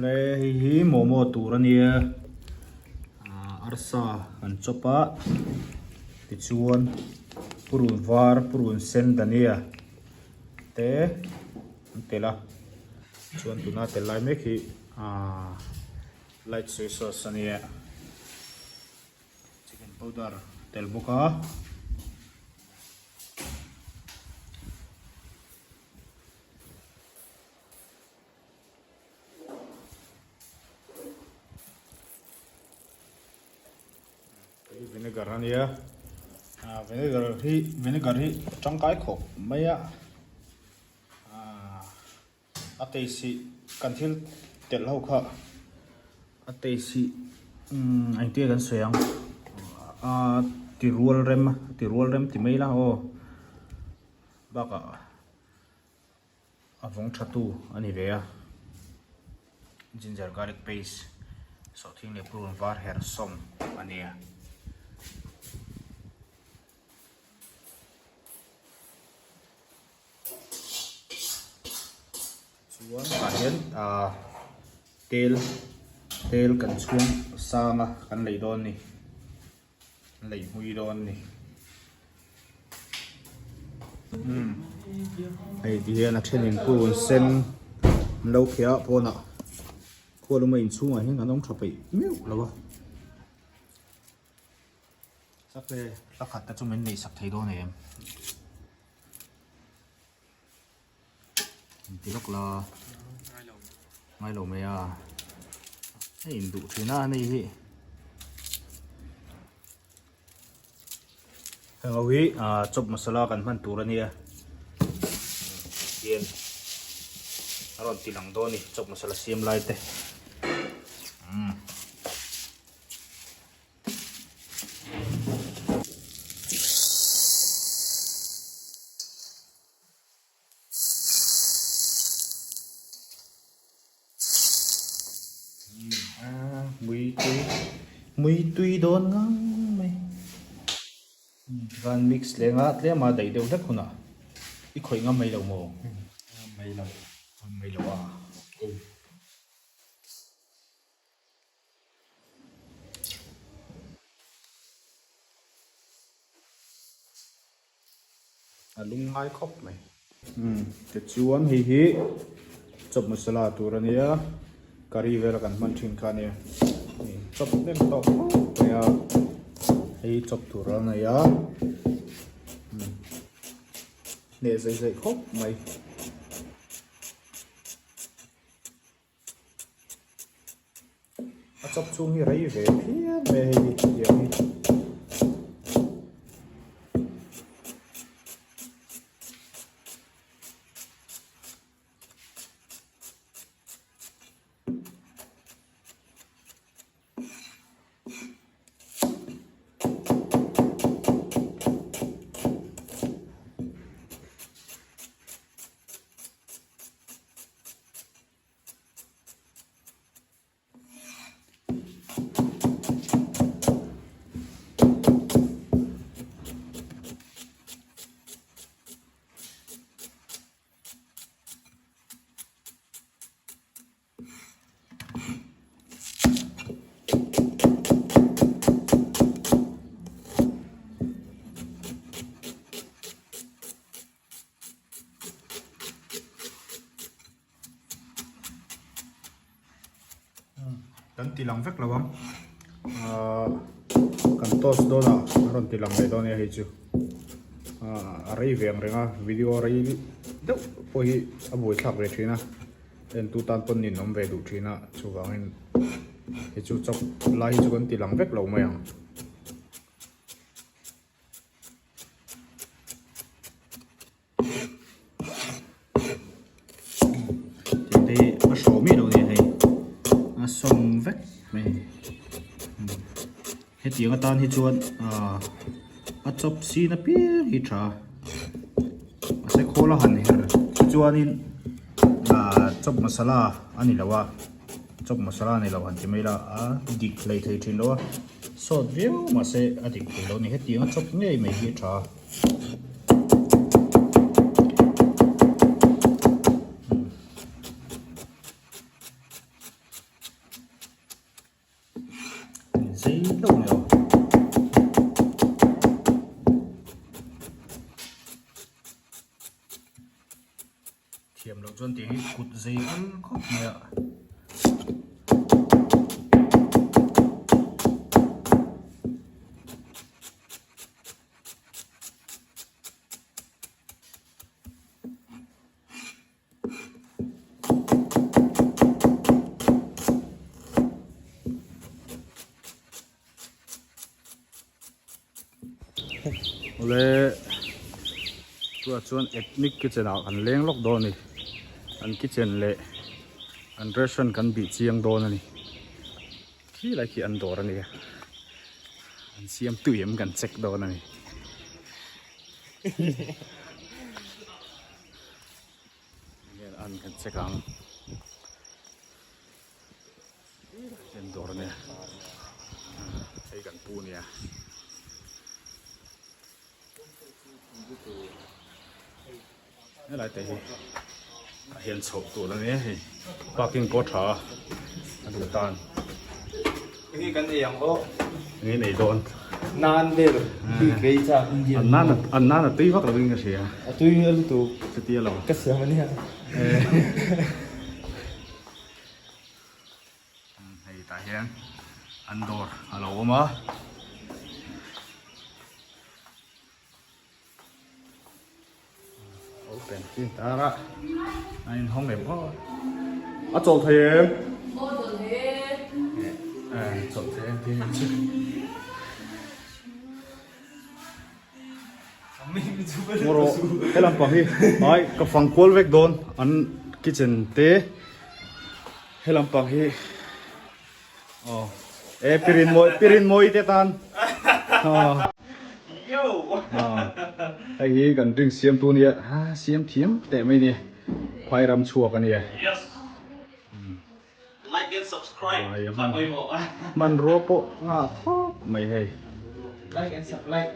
le hi momo turania arsa an chopa tichuan purun var purun sen dania te tela chuan tuna tel lai mek hi light soy sauce ania chicken powder tel boka vinegar ania vinegar hi tangkai khop maya atei si kan thil tel ho kha atei si anh tia kan soyang tirual rem ti mai la ho baka avong thatu ani ve a ginger garlic paste so thing le purun var her som ania chuan ka hian tel kan chung sanga kan lei don ni lei hui don ni ai ti hian a thenin purun sen lo khia pona kholuma in chunga hian anong thapai meu lawa sakle lakhat ta chumen nei sak thei don em tilok la ngay lẩu mày à hey đủ thế na này hi hang hi chop masala kan man tur ania yen aron tilang do ni chop masala siam lai te mui tui don ngang mày van mix le nga tle ma dai deu dak khuna i khoi nga mai lo mo mai lo à lung ngai khop mày te chuan hi chop masala turania curry vel kan man thin kha ne chop nem to ya ei chop turana ya ne zai khop mai a chop chung hi rei ve phia me hi ya hi kan tilang vek lawam kan tos do na ron tilang mai do ne hi chu arei veng renga video rei do po hi aboi thak ve thina en tu tan pon nin nom ve du thina chu wangin hi chu chok lai chu kan tilang vek lo mai ang ti a show mi lo ne hai a som vek me he tiang atan hi chuan a chop si na pi hi tha a se khola han her chuanin chop masala ani lawa chop masala ni lawan ti mai la a dik lei thei thin lo so view ma se a dik lo ni he tiang a chop ngei mai hi tha dây đâu nhiều thiểm đầu chân tiếng cụt dây ăn khóc mẹ le tua chuan ethnic kitchen ah kan leng lok do ni an kitchen le an restaurant kan bi chiang do na ni khi lai khi an dor ani an siam tuim kan check do na ni an kan check ang an dor ne ai kan pu ni lại tại hiện sổ tủ là nhé parking có thở ăn đồ tan cái cái này yang có cái này đồn nan đây rồi đi cái cha cũng gì ăn nan là tí phát là bên cái gì à tôi ăn tụ cái tia là cái sữa mà nè hay tại hiện ăn đồ alo màเป็นที่ตาละในห้องไหนพ่ออ่ะจบเทมโอ้จบเทมจบเทมที่โมโรให้ลำปางที่ไอ้กับฟังควอลเวกโดนอันคิเชนเต้ให้ลำปางที่อ๋อปิรินโมยเตตันอ๋อไอ้ฮีกันดึงเสียมตัวนี้เสียมเทียมแต่ไม่เนี่ยควายรำชัวกันเนี่ย yes like and subscribe มันรัวโปะไม่ให้ like and subscribe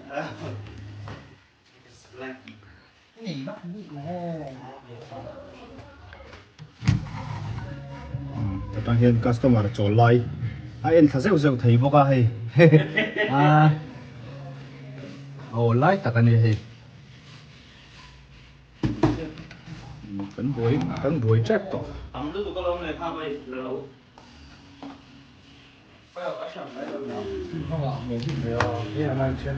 นี่บ้านนี่แหละแต่ตอนเห็น customer โจไลไอ้เอ็นถ้าเซลถีบก็ให้โอ้ไล่ตักกันนี่ให้เป็นบวยแจ็คต่อ ทำด้วยตัวก็ลงเลยพาไปแล้วไปเอากระชับไปแล้วห้องหลังเหมือนที่เดียวนี่อะไรเช่น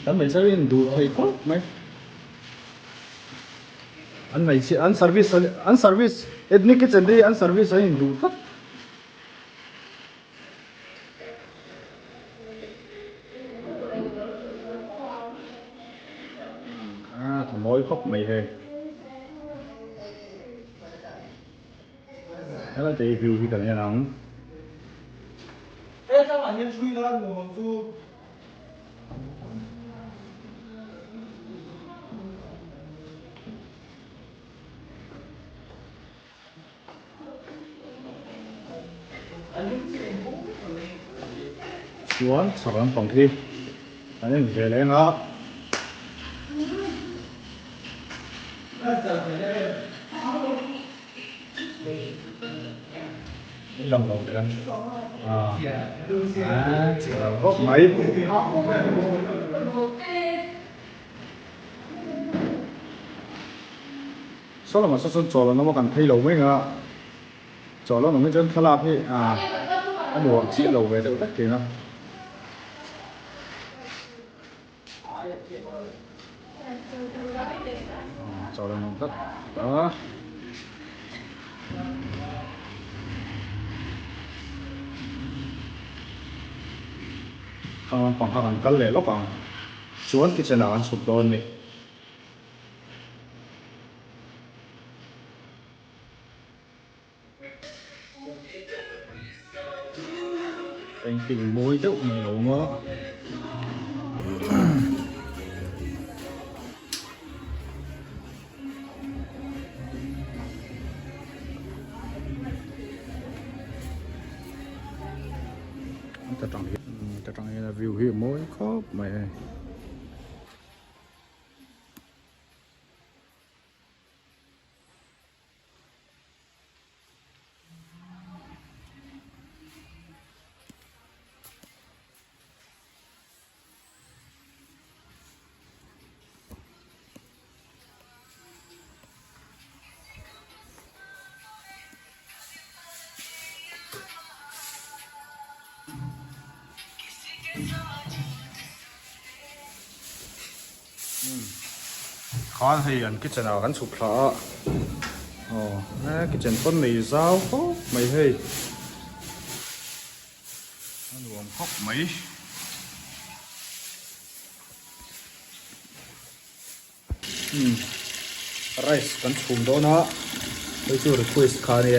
ท่านไม่ใช่ดูให้ก็ไหมอันไหนอันเซอร์วิสเอ็ดนี่คิดจะดีอันเซอร์วิสให้ดูทัดทำน้อยครบไม่ให้แล้วเราจะรีวิวที่กันยังไงเอ๊ะถ้าวันนี้ช่วยกันหนูสู้ xuống sau đó phòng thi đấy về lên đó lòng đầu tiên chỉ là gốc máy số là mà số trò là nó mà cần thay lầu mấy ngờ trò nó mới chân khá là thì ăn đồ chỉ lầu về tự tất kỳ nào trò là nó tất đó khoảng hàng cân lẻ lóc bằng xuống cái chân nào ăn sụp đôn này anh tình môi đậu mày nấu mỡ ta trong là view hiện mối khó mày khan hay an kitchen a kan chhup thla kitchen pon nei zau ho mai hei an nuam khóc mai rice kan chhum do na tôi chu request kha ni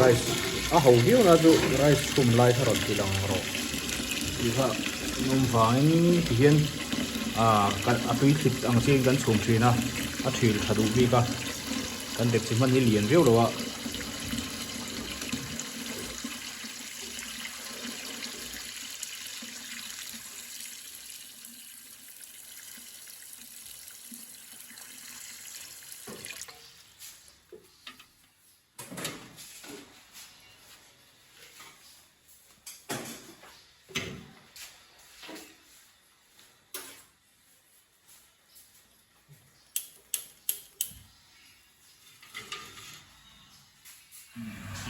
rice a ho hiu na chu rice chhum lai tharon ti lang ro ti kha num vain ti hian kan atui thip ang chen kan chhum thina a thil thadu bi ka kan dek chi man hi lian veu lo wa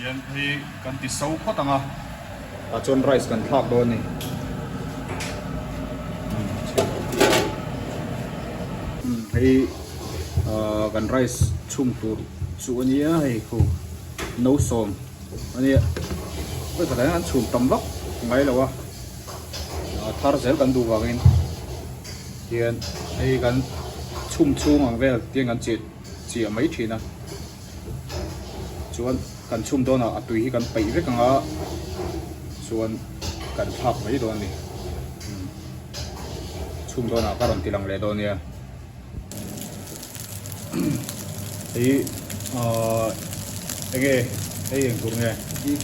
hian hi kan ti so kho tanga a chon rice kan thak do ni hei kan rice chum tur chu ania hei khu no som ania koi ka an chum tam lok ngai lawa thar zel kan du wangin hian hei kan chum chung ang vel tiang kan chi mai thina chuan kan chum do na atui hi kan pai ve kanga chuan kan thak mai do ni chum do na karon tilang le do nia ei ege ei gur nge beef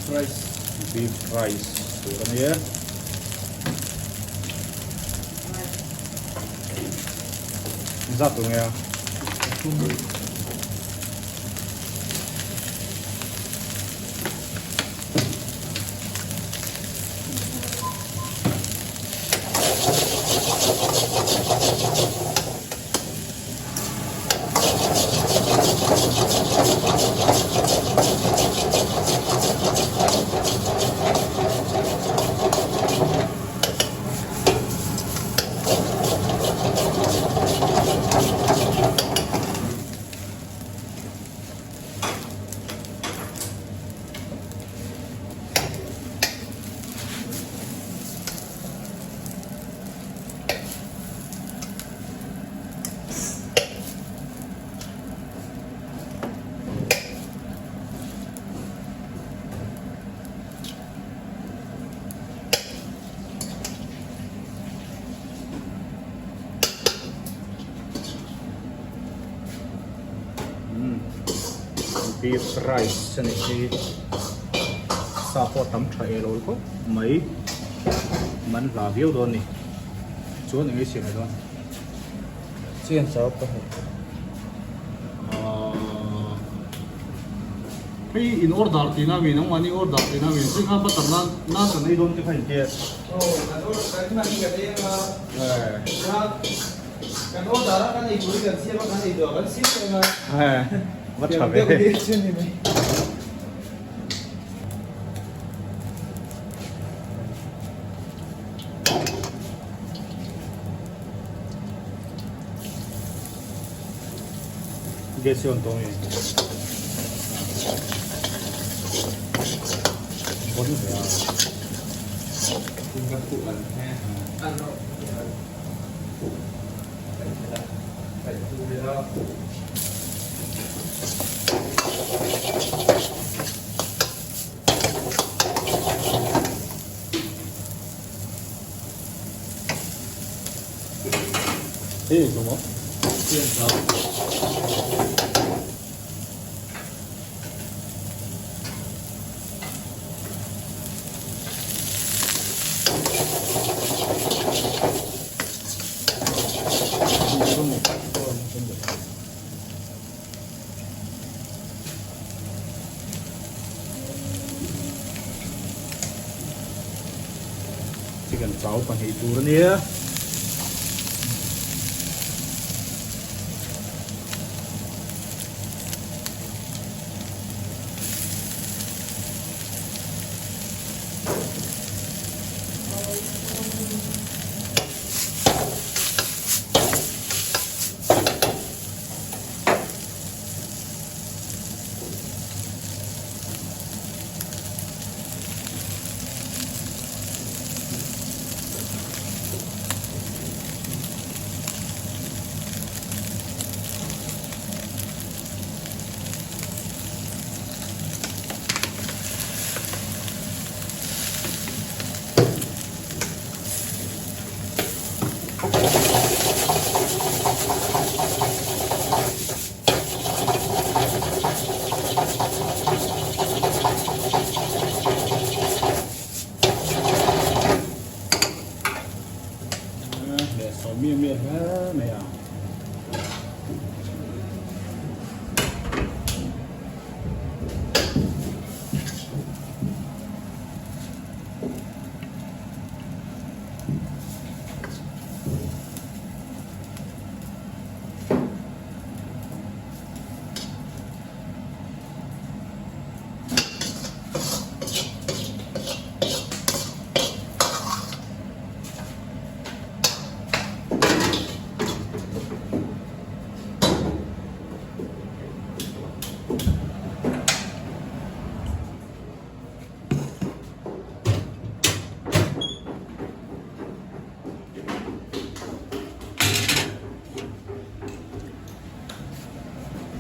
rice tu kan ye za tu nge beef rice này thì sa po tắm trái rồi có mấy món là viu đó nè chúa những cái gì này đó chiên sao có cái in order thì na mình không ăn order thì na mình xin ăn bắt tầm na cái này đồn cái phải kia cái order đó cái này cũng cần xin cái này được cái ship mà mất trả về ghê siêu tôi bốn mươi các cụ lần ăn đâu phải thu về đó thế đúng không? tiền sao? Chỉ cần cháu còn hệ chú nữa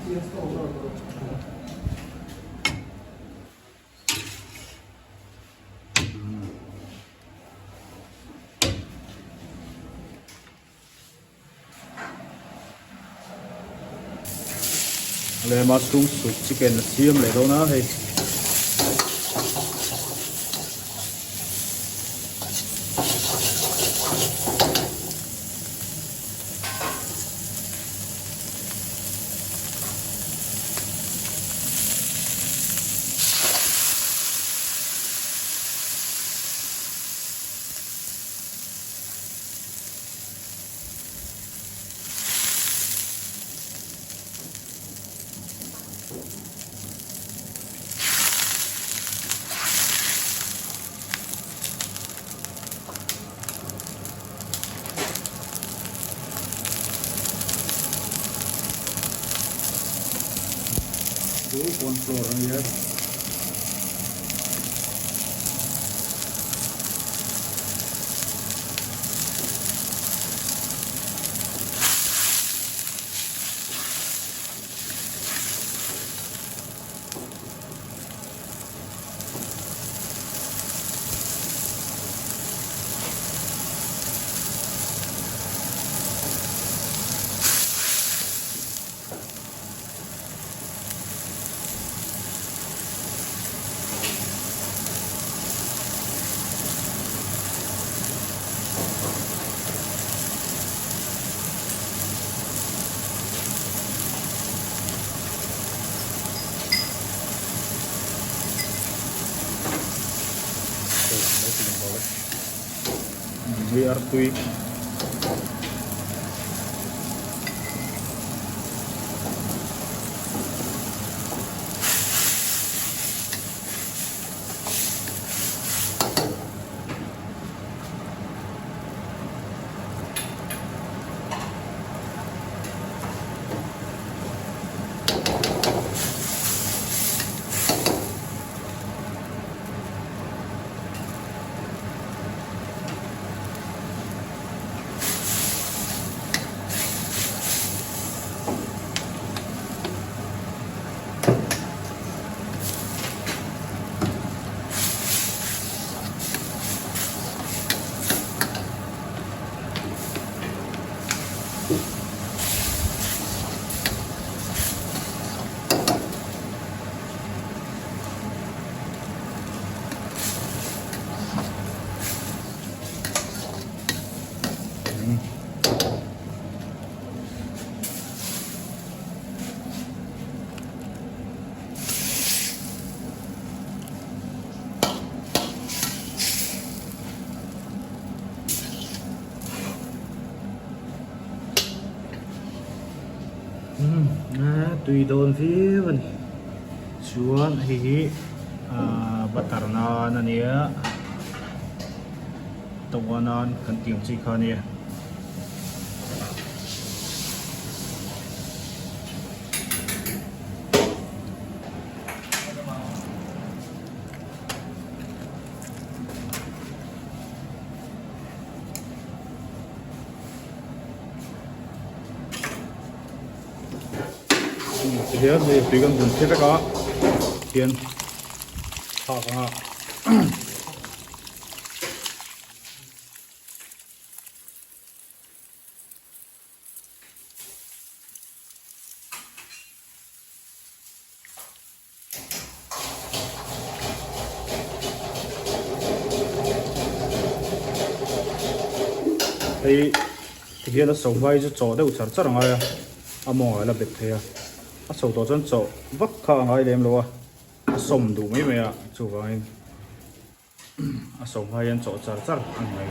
Le mushroom soup chicken siam le đâu na hay corn flour here. We are tweak. Tùy đồn phía bên chuan hi butter na nia tawanan kan tiang chi khania here thì tùy con dùng thiết cả tiền thọ cả thì here là sống vai cho chó đều chặt chặt ngay à mỏ là bệt thế à sầu to chân chậu vắt khá ngay đem luôn à sông đủ mấy mẹ chủ vào à sông hai anh chậu chặt chặt ăn ngay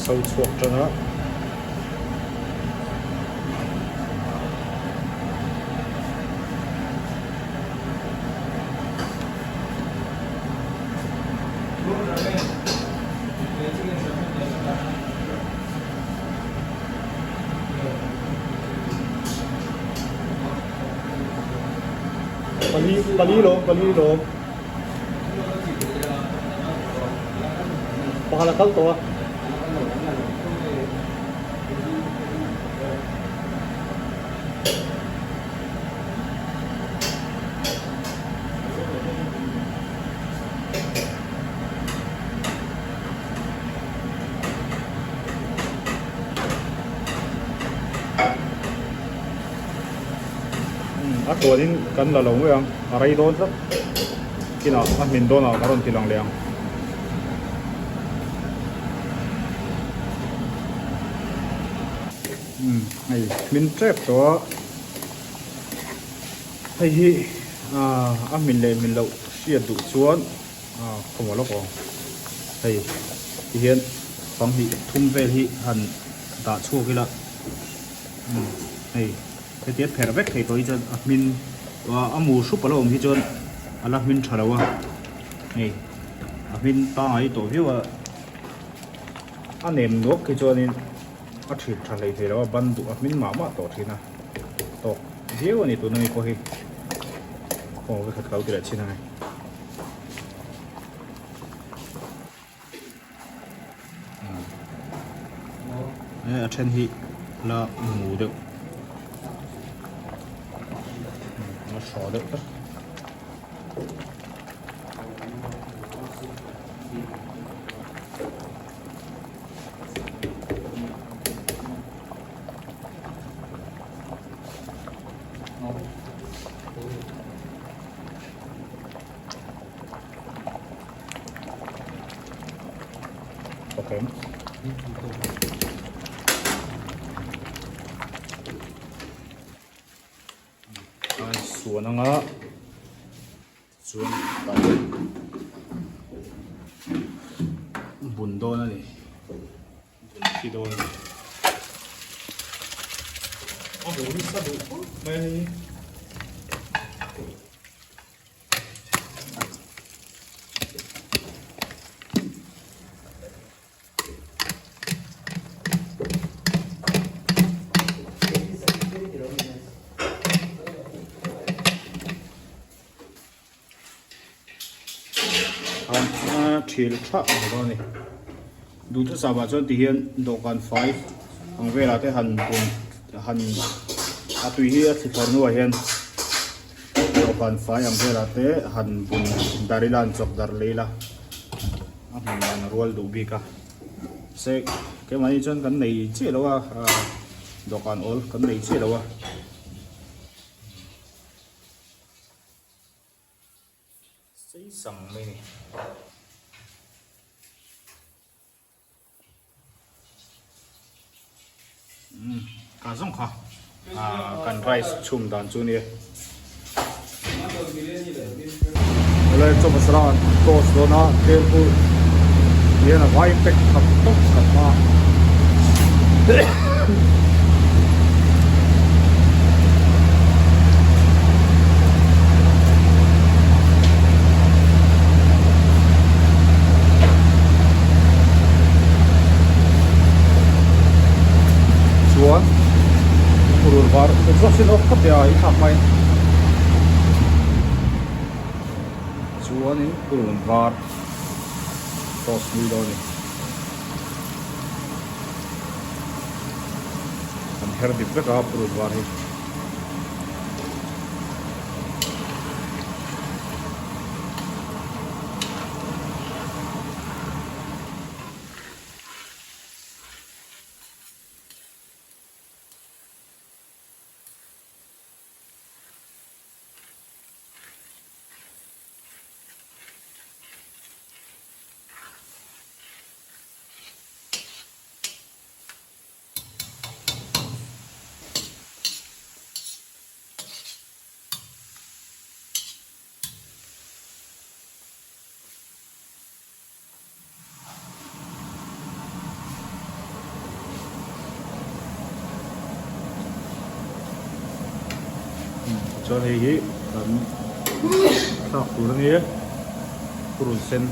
sâu chuột cho nó bali lo pahala kal toตัวนี้กันละลงเรื่องอะไรโดนสักที่น่ะมินโดนอ่ะการันตีลังเลียงไอ้มินเทรปตัวไอ้ที่มินเลยมินเราเสียดุชวนขโมยแล้วก็ไอ้ที่เห็นฟังที่ทุ่มเวทีหันตาชั่วกี่ละไอ้เทียบแผลเวกไอ้ตัวนี้จนมินว่าหมูสุปปะโลมที่จนอะไรมินฉลาวะนี่มินตาไอ้ตัวที่ว่าเนมนกที่จนนี่ถีบทะเลที่เราบันดุมินหมาตัวที่นะตกเดี๋ยวนี่ตัวนี้ก็ให้โอ้ไปขัดเขาติดชิ้นไหนเช่นที่ละหมูเด็กมาสอเด็กโอเคส่วนนั้นก็ส่วนไปบุญโดนนี่บุญที่โดนโอ้โหนี่สะดุดไม่ชิลช่างก็นี่ดูทุกสัปดาห์จนที่เห็นดอกกันไฟเวลาที่หันปุ่นหันตุยเฮียสิฟอร์นัวเห็นดอกกันไฟเวลาที่หันปุ่นดาริลันจบดาร์เลล่ะมันรัวดูบีกะเสกแค่มันจนกันในเชี่ยวว่าดอกกันโอลกันในเชี่ยวว่าสีสังไม่นี่การส่งค่ะการไรซ์ชุ่มดันจูนี่เลยจบมาสลานโตสโดนาเทลพูเรียนอะไรเป็กขับตกขับมาชวนผู้รู้ว่าเป็นสิ่งที่เขาเดียวอีกทำไมชวนนี่ผู้รู้ว่าโตสมีโดนี่อันเฮอร์ดิบก็กับผู้รู้ว่านี่ cho này cái sao tủ này kurun sen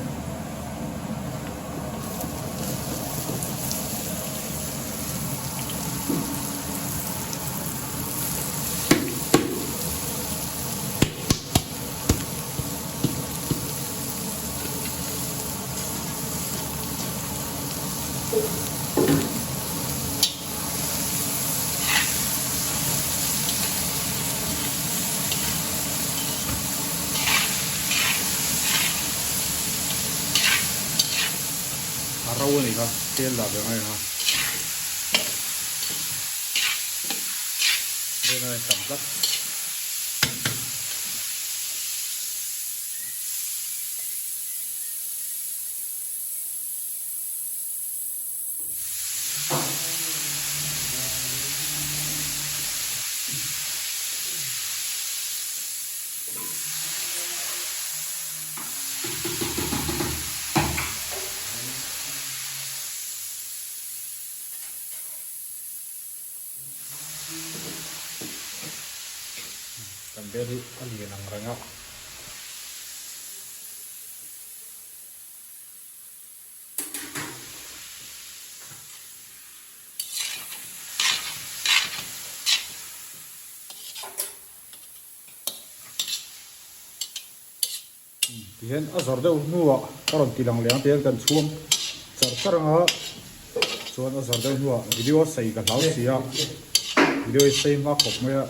rau này ha tiên là cái này ha đây này tẩm cắt sampai di alien ang rangak tihen azar deuh nuwa karon tilang liang tihen kan chuam char anga chuan azar deuh nuwa video sei ka hlau sia video sei ma khop maya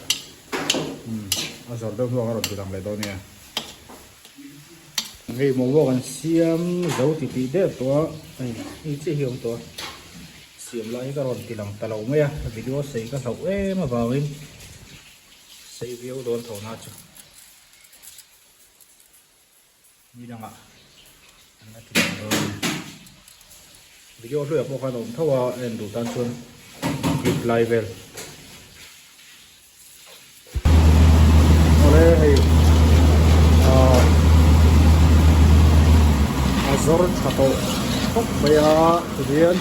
azar deuh nuwa karon tilang le do nia ngai mo wo kan siam zo ti ti de to ai ni chi hiom to siam lai karon tilang talo maya video sei ka hlau ma bawin sei video don thona chuนี่ดังอ่ะอันนั้นที่เราวิดีโอช่วยพวกเราถ้าว่าเอ็นดูตามชวนคลิปไลฟ์เวลอะไรให้azor chato kok baya kemudian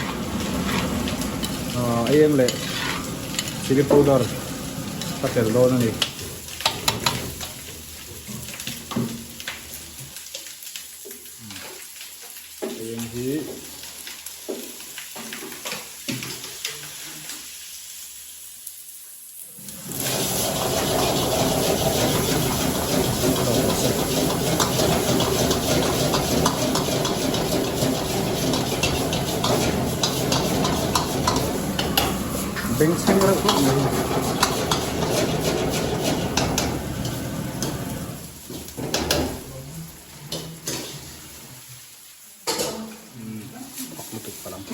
ayam le chili powder patel do na ni Bengseng ra ko ni. Lutuk pa lang.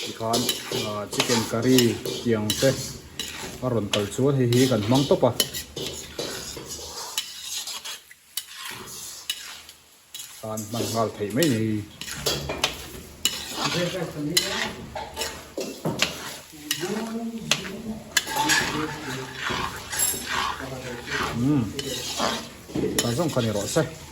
Ikan chicken curry yang te aron kalchuan hi kan mang to pa kan man ngal thei mai ni kan song kan ro sai